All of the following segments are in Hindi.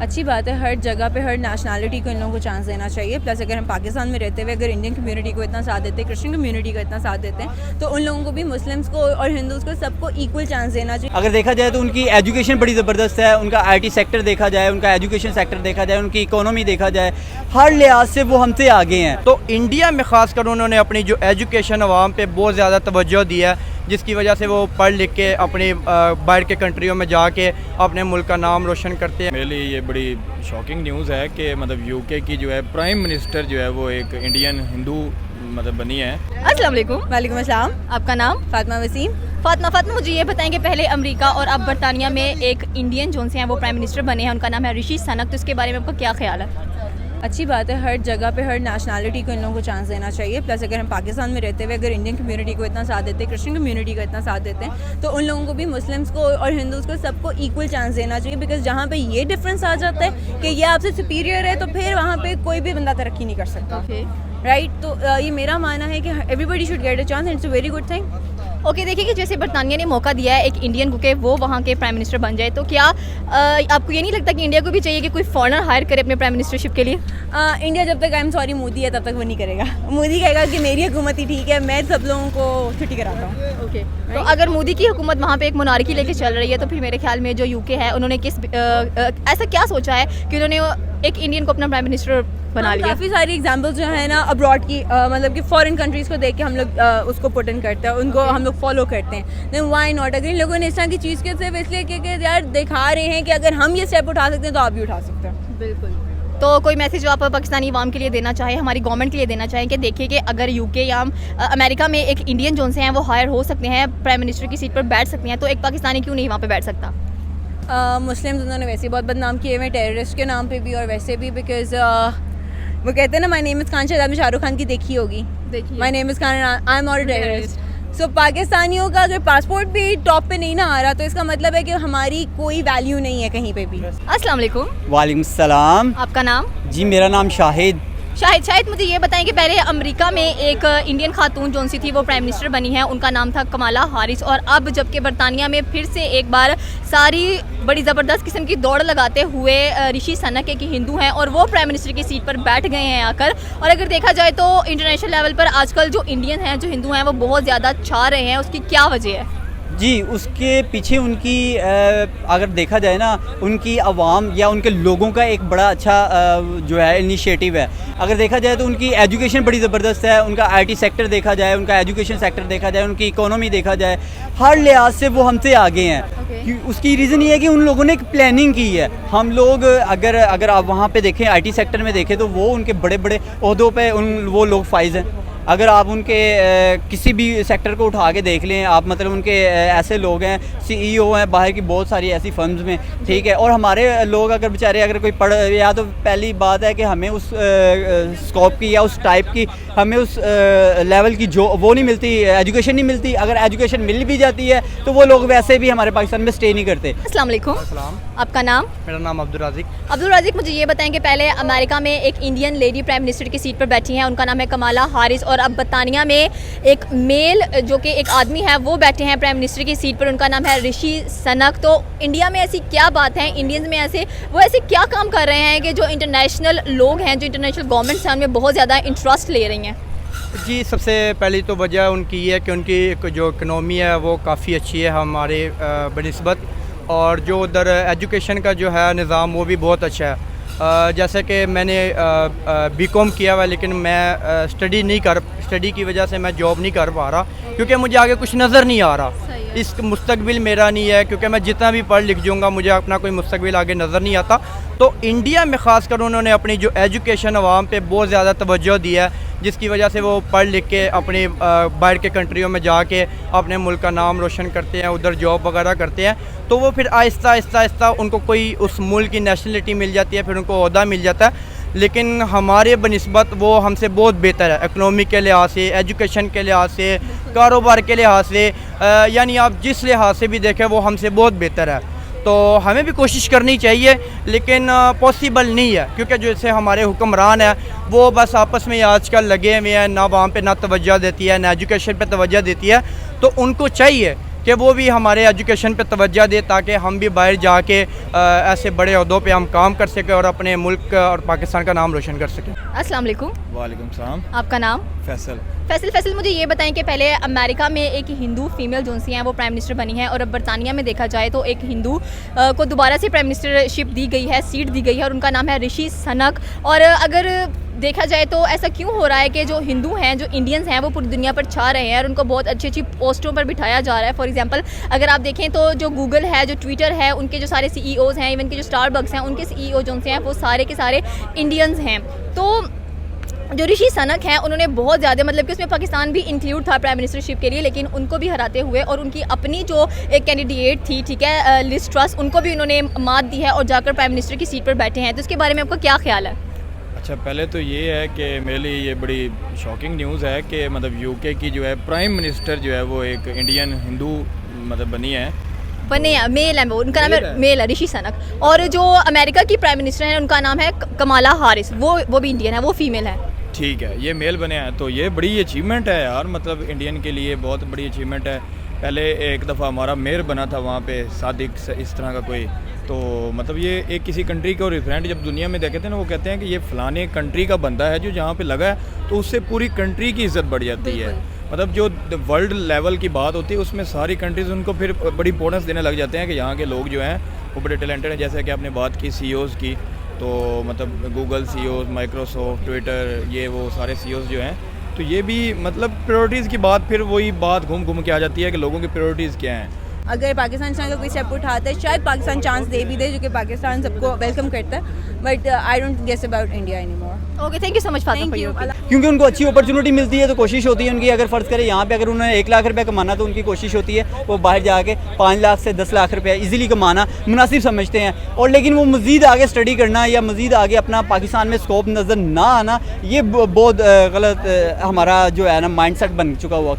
अच्छी बात है, हर जगह पे हर नेशनैलिटी को इन लोगों को चांस देना चाहिए। प्लस अगर हम पाकिस्तान में रहते हुए अगर इंडियन कम्युनिटी को इतना साथ देते हैं, क्रिश्चियन कम्युनिटी का इतना साथ देते हैं, तो उन लोगों को भी, मुस्लिम्स को और हिंदूज़ को, सबको इक्वल चांस देना चाहिए। अगर देखा जाए तो उनकी एजुकेशन बड़ी ज़बरदस्त है, उनका IT सेक्टर देखा जाए, उनका एजुकेशन सेक्टर देखा जाए, उनकी इकोनॉमी देखा जाए, हर लिहाज से वो हमसे आगे हैं। तो इंडिया में ख़ासकर उन्होंने अपनी जो एजुकेशन अवाम पे बहुत ज़्यादा तवज्जो दी है, जिसकी वजह से वो पढ़ लिख के अपनी बाहर के कंट्रियों में जाके अपने मुल्क का नाम रोशन करते हैं। मेरे लिए ये बड़ी शॉकिंग न्यूज़ है कि मतलब UK की जो है प्राइम मिनिस्टर जो है वो एक इंडियन हिंदू मतलब बनी है। अस्सलाम वालेकुम। वालेकुम अस्सलाम। आपका नाम? फातिमा वसीम। फातिमा, मुझे ये बताएं कि पहले अमेरिका और अब बरतानिया में एक इंडियन जो हैं वो प्राइम मिनिस्टर बने हैं, उनका नाम है ऋषि सनक। तो इसके बारे में आपका क्या ख्याल है? अच्छी बात है, हर जगह पे हर नेशनैलिटी को इन लोगों को चांस देना चाहिए। प्लस अगर हम पाकिस्तान में रहते हुए अगर इंडियन कम्युनिटी को इतना साथ देते हैं, क्रिश्चियन कम्युनिटी का इतना साथ देते हैं, तो उन लोगों को भी, मुस्लिम्स को और हिंदूज़ को, सबको इक्वल चांस देना चाहिए। बिकॉज जहाँ पे ये डिफरेंस आ जाता है कि ये आपसे सुपीरियर है, तो फिर वहाँ पे कोई भी बंदा तरक्की नहीं कर सकता। राइट, तो ये मेरा मानना है कि everybody should get a chance and it's a very good thing. Okay, देखिए कि जैसे बरतानिया ने मौका दिया है एक इंडियन को कि वो वहाँ के प्राइम मिनिस्टर बन जाए, तो क्या आपको ये नहीं लगता कि इंडिया को भी चाहिए कि कोई फॉरेनर हायर करे अपने प्राइम मिनिस्टरशिप के लिए? इंडिया जब तक, आई एम सॉरी, मोदी है तब तक वो नहीं करेगा। मोदी कहेगा कि मेरी हुकूमत ही ठीक है, मैं सब लोगों को छुट्टी कराता हूँ। ओके, तो अगर मोदी की हुकूमत वहाँ पे एक मोनार्की लेके चल रही है, तो फिर मेरे ख्याल में जो UK है उन्होंने ऐसा क्या सोचा है कि उन्होंने एक इंडियन को अपना प्राइम मिनिस्टर बना लिया? काफ़ी सारी एग्जांपल्स जो है ना अब्रॉड की, मतलब कि फॉरेन कंट्रीज़ को देख के हम लोग उसको पुट इन करते हैं, उनको हम लोग फॉलो करते हैं। Then why not? अगर इन लोगों ने इस तरह की चीज़ के सिर्फ इसलिए कि यार दिखा रहे हैं कि अगर हम ये स्टेप उठा सकते हैं तो आप भी उठा सकते हैं। बिल्कुल। तो कोई मैसेज आप पाकिस्तानी अवाम के लिए देना चाहें, हमारी गवर्नमेंट के लिए देना चाहें कि देखिए कि अगर UK या अमेरिका में एक इंडियन जो हैं वो हायर हो सकते हैं, प्राइम मिनिस्टर की सीट पर बैठ सकते हैं, तो एक पाकिस्तानी क्यों नहीं वहाँ पर बैठ सकता? मुस्लिम्स उन्होंने वैसे ही बहुत बदनाम किए हुए, टेररिस्ट के नाम पे भी और वैसे भी। बिकॉज वो कहते हैं ना, माय नेम इज़ खान, शायद आपने शाहरुख खान की देखी होगी, my name is Khan, I am not a terrorist. So पाकिस्तानियों का अगर पासपोर्ट भी टॉप पे नहीं ना आ रहा, तो इसका मतलब है कि हमारी कोई वैल्यू नहीं है कहीं पे भी। अस्सलाम वालेकुम। वालेकुम सलाम। आपका नाम? जी, मेरा नाम शाहिद। शाहिद, मुझे ये बताएं कि पहले अमेरिका में एक इंडियन खातून जो सी थी वो प्राइम मिनिस्टर बनी है, उनका नाम था कमाला हारिस, और अब जबकि बरतानिया में फिर से एक बार सारी बड़ी ज़बरदस्त किस्म की दौड़ लगाते हुए ऋषि सनक के हिंदू हैं और वो प्राइम मिनिस्टर की सीट पर बैठ गए हैं आकर। और अगर देखा जाए तो इंटरनेशनल लेवल पर आजकल जो इंडियन हैं, जो हिंदू हैं, वो बहुत ज़्यादा छा रहे हैं। उसकी क्या वजह है? जी, उसके पीछे उनकी अगर देखा जाए ना, उनकी आवाम या उनके लोगों का एक बड़ा अच्छा जो है इनिशिएटिव है। अगर देखा जाए तो उनकी एजुकेशन बड़ी ज़बरदस्त है, उनका IT सेक्टर देखा जाए, उनका एजुकेशन सेक्टर देखा जाए, उनकी इकोनॉमी देखा जाए, हर लिहाज से वो हमसे आगे हैं। उसकी रीज़न ये है कि उन लोगों ने एक प्लानिंग की है। हम लोग अगर आप वहाँ पे देखें, IT सेक्टर में देखें, तो वो उनके बड़े बड़े ओहदों पे वो लोग फाइज हैं। अगर आप उनके किसी भी सेक्टर को उठा के देख लें आप, मतलब उनके ऐसे लोग हैं, CEO हैं बाहर की बहुत सारी ऐसी फर्म्स में, ठीक है। और हमारे लोग अगर बेचारे अगर कोई पढ़, या तो पहली बात है कि हमें उस स्कोप की या उस टाइप की, हमें उस लेवल की जो वो नहीं मिलती, एजुकेशन नहीं मिलती। अगर एजुकेशन मिल भी जाती है तो वो लोग वैसे भी हमारे पाकिस्तान में स्टे नहीं करते। अस्सलाम वालेकुम। आपका नाम? मेरा नाम अब्दुल राज़िक। मुझे ये बताएं कि पहले अमेरिका में एक इंडियन लेडी प्राइम मिनिस्टर की सीट पर बैठी हैं, उनका नाम है कमाला हारिस, और अब बरतानिया में एक मेल जो कि एक आदमी है वो बैठे हैं प्राइम मिनिस्टर की सीट पर, उनका नाम है ऋषि सनक। तो इंडिया में ऐसी क्या बात है, इंडियंस में ऐसे क्या काम कर रहे हैं कि जो इंटरनेशनल लोग हैं, जो इंटरनेशनल गवर्नमेंट्स हैं, उनमें बहुत ज़्यादा इंटरेस्ट ले रही हैं? जी, सबसे पहली तो वजह उनकी ये है कि उनकी जो इकनॉमी है वो काफ़ी अच्छी है हमारे बनिस्बत, और जो उधर एजुकेशन का जो है निज़ाम वो भी बहुत अच्छा है। जैसे कि मैंने BCom किया हुआ है, लेकिन मैं स्टडी की वजह से मैं जॉब नहीं कर पा रहा, क्योंकि मुझे आगे कुछ नज़र नहीं आ रहा। इस मुस्तकबिल मेरा नहीं है, क्योंकि मैं जितना भी पढ़ लिख जाऊँगा मुझे अपना कोई मुस्तकबिल आगे नज़र नहीं आता। तो इंडिया में ख़ासकर उन्होंने अपनी जो एजुकेशन अवाम पे बहुत ज़्यादा तवज्जो दी है, जिसकी वजह से वो पढ़ लिख के अपनी बाहर के कंट्रियों में जाके अपने मुल्क का नाम रोशन करते हैं, उधर जॉब वगैरह करते हैं। तो वो फिर आहिस्ता उनको कोई उस मुल्क की नेशनलिटी मिल जाती है, फिर उनको ओहदा मिल जाता है। लेकिन हमारे बनिस्बत वो हमसे बहुत बेहतर है, इकनॉमी के लिहाज से, एजुकेशन के लिहाज से, कारोबार के लिहाज से, यानी आप जिस लिहाज से भी देखें वो हमसे बहुत बेहतर है। तो हमें भी कोशिश करनी चाहिए, लेकिन पॉसिबल नहीं है, क्योंकि जैसे हमारे हुक्मरान हैं वो बस आपस में आजकल लगे हुए हैं, ना वहाँ पे ना तवज्जो देती है, ना एजुकेशन पे तवज्जो देती है। तो उनको चाहिए कि वो भी हमारे एजुकेशन पे तवज्जो दे ताकि हम भी बाहर जाके ऐसे बड़े अहदों पे हम काम कर सकें और अपने मुल्क और पाकिस्तान का नाम रोशन कर सकें। अस्सलाम वालेकुम। वालेकुम सलाम। आपका नाम? फैसल। फैसल मुझे ये बताएं कि पहले अमेरिका में एक हिंदू फीमेल जो सी हैं वो प्राइम मिनिस्टर बनी है और अब बरतानिया में देखा जाए तो एक हिंदू को दोबारा से प्राइम मिनिस्टरशिप दी गई है, सीट दी गई है और उनका नाम है ऋषि सनक। और अगर देखा जाए तो ऐसा क्यों हो रहा है कि जो हिंदू हैं, जो इंडियंस हैं, वो पूरी दुनिया पर छा रहे हैं और उनको बहुत अच्छी अच्छी पोस्टों पर बिठाया जा रहा है। फॉर एग्जांपल अगर आप देखें तो जो गूगल है, जो ट्विटर है, उनके जो सारे सीईओज़ हैं, इवन के जो स्टारबक्स हैं, उनके सीईओ जो हैं वो सारे के सारे इंडियंस हैं। तो जो ऋषि सनक हैं उन्होंने बहुत ज़्यादा मतलब कि उसमें पाकिस्तान भी इंक्लूड था प्राइम मिनिस्टरशिप के लिए, लेकिन उनको भी हराते हुए और उनकी अपनी जो एक कैंडिडेट थी, ठीक है, लिज ट्रस, उनको भी उन्होंने मात दी है और जाकर प्राइम मिनिस्टर की सीट पर बैठे हैं। तो इसके बारे में आपका क्या ख्याल है? अच्छा, पहले तो ये है कि मेरे लिए ये बड़ी शॉकिंग न्यूज़ है कि मतलब यूके की जो है प्राइम मिनिस्टर जो है वो एक इंडियन हिंदू मतलब बनी है, बने मेल है, वो उनका नाम है मेल है, ऋषि सनक। और जो अमेरिका की प्राइम मिनिस्टर है उनका नाम है कमाला हारिस, वो भी इंडियन है, वो फीमेल है। ठीक है, ये मेल बने हैं तो ये बड़ी अचीवमेंट है यार, मतलब इंडियन के लिए बहुत बड़ी अचीवमेंट है। पहले एक दफ़ा हमारा मेयर बना था वहाँ पे सादिक इस तरह का कोई, तो मतलब ये एक किसी कंट्री को रिफरेंट जब दुनिया में देखे थे ना, वो कहते हैं कि ये फ़लाने कंट्री का बंदा है जो जहाँ पे लगा है तो उससे पूरी कंट्री की इज़्ज़त बढ़ जाती है। मतलब जो वर्ल्ड लेवल की बात होती है उसमें सारी कंट्रीज़ उनको फिर बड़ी इंपॉर्टेंस देने लग जाते हैं कि यहाँ के लोग जो हैं वो बड़े टैलेंटेड हैं। जैसे कि आपने बात की सीईओज़ की, तो मतलब गूगल सीईओ, माइक्रोसॉफ्ट, ट्विटर, ये वो सारे सीईओज़ जो हैं, तो ये भी मतलब प्रायोरिटीज़ की बात फिर वही बात घूम घूम के आ जाती है कि लोगों की प्रायोरिटीज़ क्या हैं। अगर पाकिस्तान चाहे कोई स्टेप उठाता है, शायद पाकिस्तान चांस दे भी दे, जो कि पाकिस्तान सबको वेलकम करता है, but I don't guess about India anymore. Okay, thank you so much thank you. क्योंकि उनको अच्छी अपॉर्चुनिटी मिलती है तो कोशिश होती है उनकी, अगर फ़र्ज़ करें यहाँ पे अगर उन्होंने 1 लाख रुपये कमाना तो उनकी कोशिश होती है वो बाहर जाके 5 लाख से 10 लाख रुपये इजीली कमाना मुनासिब समझते हैं। और लेकिन वो मज़ीद आगे स्टडी करना या मज़ीद आगे अपना पाकिस्तान में स्कोप नज़र ना आना, ये बहुत गलत हमारा जो है ना माइंडसेट बन चुका हुआ।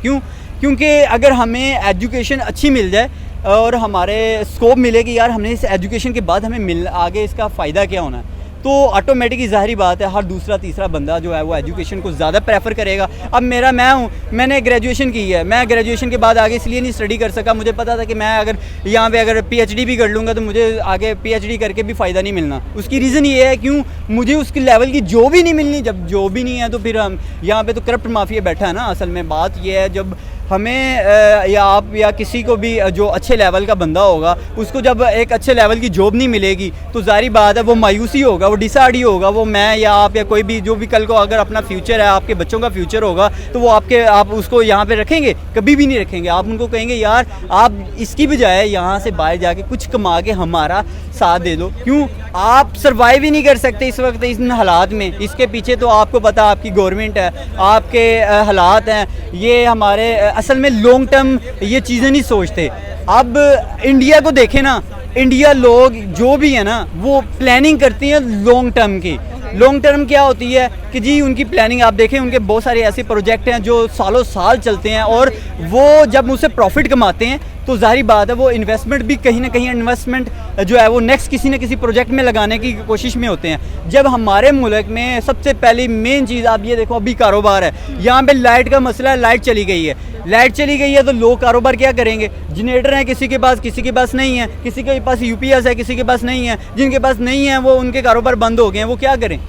क्योंकि अगर हमें एजुकेशन अच्छी मिल जाए और हमारे स्कोप मिले कि यार हमने इस एजुकेशन के बाद हमें आगे इसका फ़ायदा क्या होना है, तो ऑटोमेटिकली ज़ाहिरी बात है हर दूसरा तीसरा बंदा जो है वो एजुकेशन को ज़्यादा प्रेफर करेगा। अब मैंने ग्रेजुएशन की है, मैं ग्रेजुएशन के बाद आगे इसलिए नहीं स्टडी कर सका, मुझे पता था कि मैं अगर यहाँ पे अगर पीएचडी भी कर लूँगा तो मुझे आगे पीएचडी करके भी फ़ायदा नहीं मिलना। उसकी रीज़न ये है क्यों, मुझे उसकी लेवल की जॉब ही नहीं मिलनी। जब जॉब ही नहीं है तो फिर हम यहाँ पर तो करप्ट माफिया बैठा है ना। असल में बात यह है जब हमें या आप या किसी को भी जो अच्छे लेवल का बंदा होगा उसको जब एक अच्छे लेवल की जॉब नहीं मिलेगी तो ज़ाहिर बात है वो मायूसी होगा, वो डिसहार्डी होगा। वो मैं या आप या कोई भी जो भी कल को अगर अपना फ्यूचर है, आपके बच्चों का फ्यूचर होगा, तो वो आप उसको यहाँ पे रखेंगे? कभी भी नहीं रखेंगे। आप उनको कहेंगे यार आप इसकी बजाय यहाँ से बाहर जाके कुछ कमा के हमारा साथ दे दो। क्यों, आप सर्वाइव ही नहीं कर सकते इस वक्त इन हालात में। इसके पीछे तो आपको पता आपकी गवर्नमेंट है, आपके हालात हैं, ये हमारे असल में लॉन्ग टर्म ये चीज़ें नहीं सोचते। अब इंडिया को देखें ना, इंडिया लोग जो भी है ना वो प्लानिंग करती हैं लॉन्ग टर्म की। लॉन्ग टर्म क्या होती है कि जी उनकी प्लानिंग आप देखें, उनके बहुत सारे ऐसे प्रोजेक्ट हैं जो सालों साल चलते हैं और वो जब उससे प्रॉफिट कमाते हैं तो जाहिर बात है वो इन्वेस्टमेंट भी कहीं ना कहीं इन्वेस्टमेंट जो है वो नेक्स्ट किसी न किसी प्रोजेक्ट में लगाने की कोशिश में होते हैं। जब हमारे मुल्क में सबसे पहली मेन चीज़ आप ये देखो, अभी कारोबार है, यहाँ पे लाइट का मसला है, लाइट चली गई है तो लोग कारोबार क्या करेंगे? जनरेटर हैं किसी के पास नहीं है, किसी के पास यूपीएस है, किसी के पास नहीं है। जिनके पास नहीं है वो उनके कारोबार बंद हो गए हैं, वो क्या करें,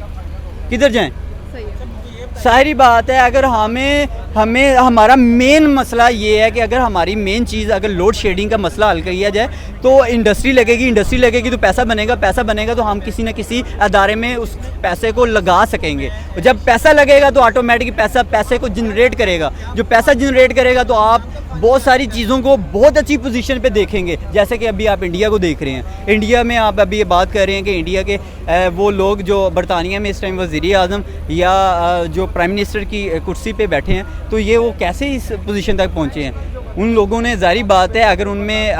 किधर जाएं? सारी बात है अगर हमें हमारा मेन मसला ये है कि अगर हमारी मेन चीज़ अगर लोड शेडिंग का मसला हल किया जाए तो इंडस्ट्री लगेगी तो पैसा बनेगा तो हम किसी न किसी अदारे में उस पैसे को लगा सकेंगे। जब पैसा लगेगा तो ऑटोमेटिक पैसे को जनरेट करेगा। जो पैसा जनरेट करेगा तो आप बहुत सारी चीज़ों को बहुत अच्छी पोजीशन पे देखेंगे। जैसे कि अभी आप इंडिया को देख रहे हैं, इंडिया में आप अभी ये बात कर रहे हैं कि इंडिया के वो लोग जो बरतानिया में इस टाइम वज़ीर आज़म या जो प्राइम मिनिस्टर की कुर्सी पे बैठे हैं, तो ये वो कैसे इस पोजीशन तक पहुँचे हैं। उन लोगों ने ज़ाहिर बात है अगर उनमें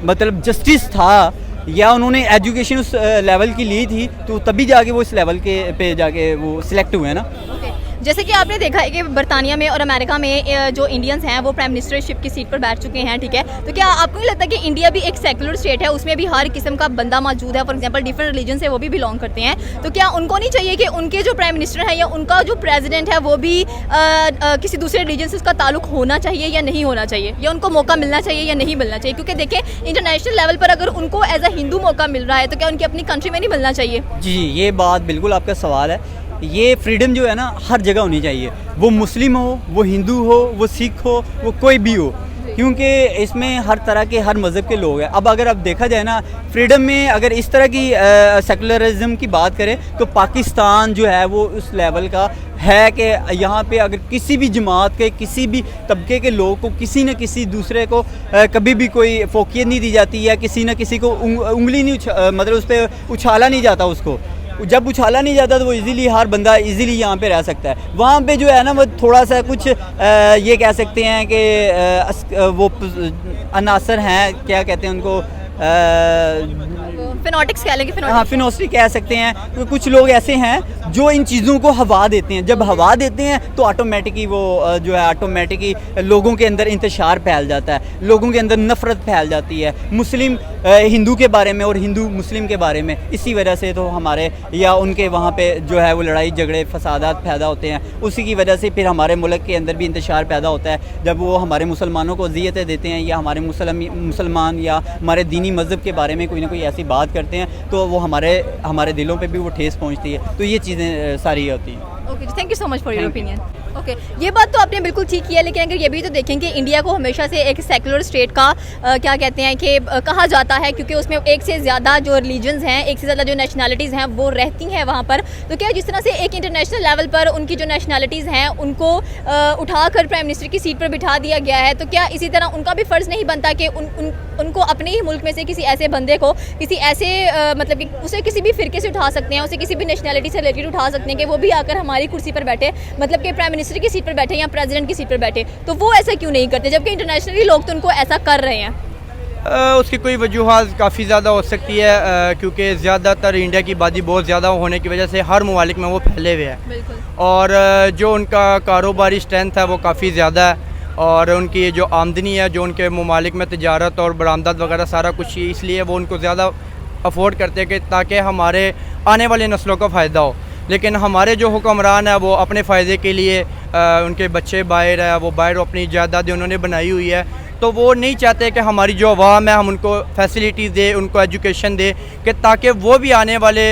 मतलब जस्टिस था या उन्होंने एजुकेशन उस लेवल की ली थी तो तभी जाके वो इस लेवल के पे जाके वो सिलेक्ट हुए ना। जैसे कि आपने देखा है कि बरतानिया में और अमेरिका में जो इंडियंस हैं वो प्राइम मिनिस्टरशिप की सीट पर बैठ चुके हैं, ठीक है। तो क्या आपको नहीं लगता कि इंडिया भी एक सेकुलर स्टेट है, उसमें भी हर किस्म का बंदा मौजूद है, फॉर एग्जांपल डिफरेंट रिलीजन से वो भी बिलोंग करते हैं, तो क्या उनको नहीं चाहिए कि उनके जो प्राइम मिनिस्टर है या उनका जो प्रेसिडेंट है वो भी किसी दूसरे रिलीजन से उसका ताल्लुक होना चाहिए या नहीं होना चाहिए, या उनको मौका मिलना चाहिए या नहीं मिलना चाहिए? क्योंकि देखें इंटरनेशनल लेवल पर अगर उनको एज अ हिंदू मौका मिल रहा है तो क्या उनकी अपनी कंट्री में नहीं मिलना चाहिए? जी, ये बात बिल्कुल आपका सवाल है। ये फ्रीडम जो है ना हर जगह होनी चाहिए, वो मुस्लिम हो, वो हिंदू हो, वो सिख हो, वो कोई भी हो, क्योंकि इसमें हर तरह के हर मज़हब के लोग हैं। अब अगर अब देखा जाए ना फ्रीडम में, अगर इस तरह की सेकुलरिज्म की बात करें तो पाकिस्तान जो है वो उस लेवल का है कि यहाँ पे अगर किसी भी जमात के किसी भी तबके के लोग को किसी न किसी दूसरे को कभी भी कोई फोकियत नहीं दी जाती है, किसी न किसी को उंगली नहीं मतलब उस पर उछाला नहीं जाता। उसको जब उछाला नहीं जाता तो वो इजीली हर बंदा इजीली यहाँ पे रह सकता है। वहाँ पे जो है ना वो थोड़ा सा कुछ ये कह सकते हैं कि वो अनासर हैं, क्या कहते हैं उनको, फिनोटिक्स कह लेंगे, हाँ फिनोस्टिक कह सकते हैं। तो कुछ लोग ऐसे हैं जो इन चीज़ों को हवा देते हैं। जब हवा देते हैं तो ऑटोमेटिकली वो जो है ऑटोमेटिकली लोगों के अंदर इंतशार फैल जाता है, लोगों के अंदर नफ़रत फैल जाती है मुस्लिम हिंदू के बारे में और हिंदू मुस्लिम के बारे में। इसी वजह से तो हमारे या उनके वहाँ पे जो है वो लड़ाई झगड़े फसादात पैदा होते हैं। उसी की वजह से फिर हमारे मुल्क के अंदर भी इंतशार पैदा होता है। जब वो हमारे मुसलमानों को अज़ियतें देते हैं या हमारे मुसलमान या हमारे दीनी मज़हब के बारे में कोई ना कोई ऐसी बात करते हैं तो वो हमारे दिलों पे भी वो ठेस पहुंचती है। तो ये चीज़ें सारी होती हैं। Okay, thank you so much for your opinion. Okay, ये बात तो आपने बिल्कुल ठीक की है, लेकिन अगर ये भी तो देखें कि इंडिया को हमेशा से एक सेकुलर स्टेट का क्या कहते हैं कि कहा जाता है, क्योंकि उसमें एक से ज़्यादा जो रिलीजन्स हैं, एक से ज़्यादा जो नेशनैलिटीज़ हैं वो रहती हैं वहाँ पर। तो क्या जिस तरह से एक इंटरनेशनल लेवल पर उनकी जो नेशनैलिटीज़ हैं उनको उठाकर प्राइम मिनिस्टर की सीट पर बिठा दिया गया है, तो क्या इसी तरह उनका भी फ़र्ज़ नहीं बनता कि उनको अपने ही मुल्क में से किसी ऐसे बंदे को किसी ऐसे मतलब कि उसे किसी भी फ़िरके से उठा सकते हैं, उसे किसी भी नेशनैलिटी से रिलेटेड उठा सकते हैं कि वो भी आकर हमारी कुर्सी पर बैठे, मतलब कि प्राइम मिनिस्टर की सीट पर बैठे या प्रेसिडेंट की सीट पर बैठे? तो वो ऐसा क्यों नहीं करते जबकि इंटरनेशनली लोग तो उनको ऐसा कर रहे हैं? उसकी कोई वजूहत काफ़ी ज़्यादा हो सकती है, क्योंकि ज़्यादातर इंडिया की आबादी बहुत ज़्यादा होने की वजह से हर ममालिक में वो फैले हुए हैं, और जो उनका कारोबारी स्ट्रेंथ है वो काफ़ी ज़्यादा है, और उनकी जो आमदनी है, जो उनके ममालिक में तजारत और बरामदात वगैरह सारा कुछ ही, इसलिए वो उनको ज़्यादा अफोर्ड करते हैं कि ताकि हमारे आने वाली नस्लों का फ़ायदा हो। लेकिन हमारे जो हुक्मरान है वो अपने फ़ायदे के लिए उनके बच्चे बाहर है, वो बाहर अपनी जायदादें उन्होंने बनाई हुई है, तो वो नहीं चाहते कि हमारी जो अवाम है हम उनको फैसिलिटीज़ दे, उनको एजुकेशन दे, कि ताकि वो भी आने वाले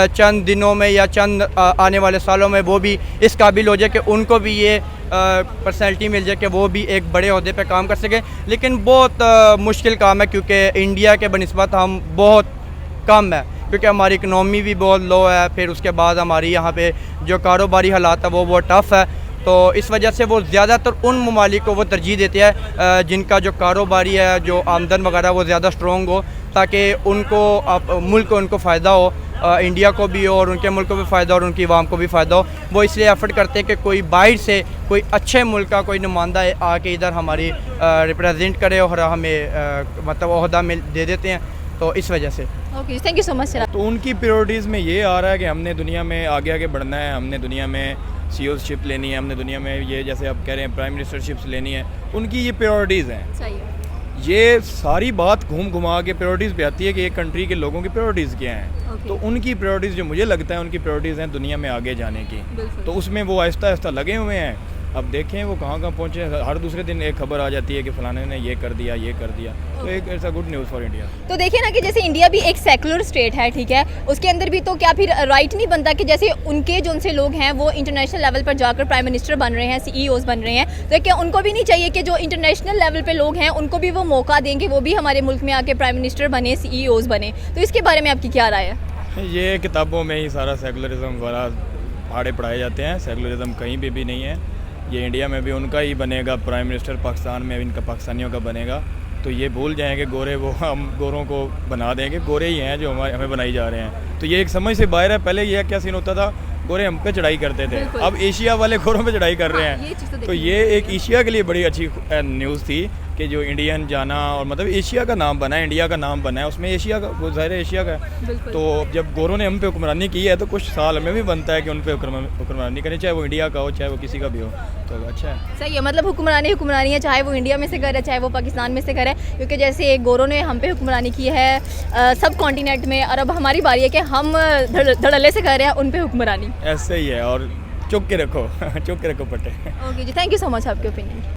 चंद दिनों में या चंद आने वाले सालों में वो भी इस काबिल हो जाए कि उनको भी ये पर्सनैलिटी मिल जाए कि वो भी एक बड़े ओहदे पे काम कर सके। लेकिन बहुत मुश्किल काम है, क्योंकि इंडिया के बनिस्बत हम बहुत कम है, क्योंकि हमारी इकनॉमी भी बहुत लो है, फिर उसके बाद हमारी यहाँ पे जो कारोबारी हालात है वो बहुत टफ़ है। तो इस वजह से वो ज़्यादातर उन ममालिक को वो तरजीह देते हैं जिनका जो कारोबारी है, जो आमदन वगैरह वो ज़्यादा स्ट्रॉन्ग हो, ताकि उनको मुल्क को उनको फ़ायदा हो, इंडिया को भी हो और उनके मुल्क को भी फ़ायदा और उनकी आवाम को भी फ़ायदा हो। वो इसलिए एफर्ट करते हैं कि कोई बाहर से कोई अच्छे मुल्क का कोई नुमाइंदा आके इधर हमारी रिप्रेजेंट करे और हमें मतलब ओहदा में दे देते हैं, तो इस वजह से। Okay, thank you so much sir. तो उनकी प्रायोरिटीज़ में ये आ रहा है कि हमने दुनिया में आगे आगे बढ़ना है, हमने दुनिया में सीईओशिप लेनी है, हमने दुनिया में ये जैसे आप कह रहे हैं प्राइम मिनिस्टरशिप्स लेनी है, उनकी ये प्रायोरिटीज़ हैं। सही है। ये सारी बात घूम घुमा के प्रायोरिटीज़ पे आती है कि एक कंट्री के लोगों की प्रायोरिटीज़ क्या हैं। तो उनकी प्रायोरिटीज़ जो मुझे लगता है उनकी प्रायोरिटीज़ हैं दुनिया में आगे जाने की, तो उसमें वो आहिस्ता आहिस्ता लगे हुए हैं। अब देखें वो कहाँ कहाँ पहुँचे। हर दूसरे दिन एक खबर आ जाती है कि फलाने ने ये कर दिया, ये कर दिया, तो एक ऐसा गुड न्यूज़ फॉर इंडिया। तो देखिए ना कि जैसे इंडिया भी एक सेकुलर स्टेट है, ठीक है, उसके अंदर भी तो क्या फिर राइट नहीं बनता कि जैसे उनके जो उनसे लोग हैं वो इंटरनेशनल लेवल पर जाकर प्राइम मिनिस्टर बन रहे हैं, सीईओज बन रहे हैं, तो क्या उनको भी नहीं चाहिए कि जो इंटरनेशनल लेवल पे लोग हैं उनको भी वो मौका देंगे, वो भी हमारे मुल्क में आके प्राइम मिनिस्टर बने, सीईओज बने? तो इसके बारे में आपकी क्या राय है? ये किताबों में ही सारा सेकुलरिज्म वाला पढ़ाए पढ़ाए जाते हैं, सेकुलरिज्म कहीं भी नहीं है। ये इंडिया में भी उनका ही बनेगा प्राइम मिनिस्टर, पाकिस्तान में भी इनका पाकिस्तानियों का बनेगा। तो ये भूल जाएंगे गोरे, वो हम गोरों को बना देंगे, गोरे ही हैं जो हमें बनाई जा रहे हैं। तो ये एक समझ से बाहर है। पहले ये क्या सीन होता था, गोरे हम पे चढ़ाई करते थे, अब एशिया वाले गोरों पे चढ़ाई कर रहे हैं। तो ये एक एशिया के लिए बड़ी अच्छी न्यूज़ थी। कि जो इंडियन जाना और मतलब एशिया का नाम बना है, इंडिया का नाम बना है, उसमें एशिया का वो ज़ाहिर है एशिया का है। तो जब गोरों ने हम पे हुक्मरानी की है तो कुछ साल हमें भी बनता है कि उन पे हुक्मरानी करनी, चाहे वो इंडिया का हो चाहे वो किसी का भी हो, तो अच्छा है। सही है, मतलब हुक्मरानी है, चाहे वो इंडिया में से करे चाहे वो पाकिस्तान में से करे, क्योंकि जैसे गोरों ने हम पे हुक्मरानी की है सब कॉन्टिनेंट में, और अब हमारी बारी है कि हम धड़ल्ले से कर रहे हैं उन पे हुक्मरानी। ऐसे ही है, और चुप के रखो चुप के रखो पट्टे। ओके जी, थैंक यू सो मच आपके ओपिनियन।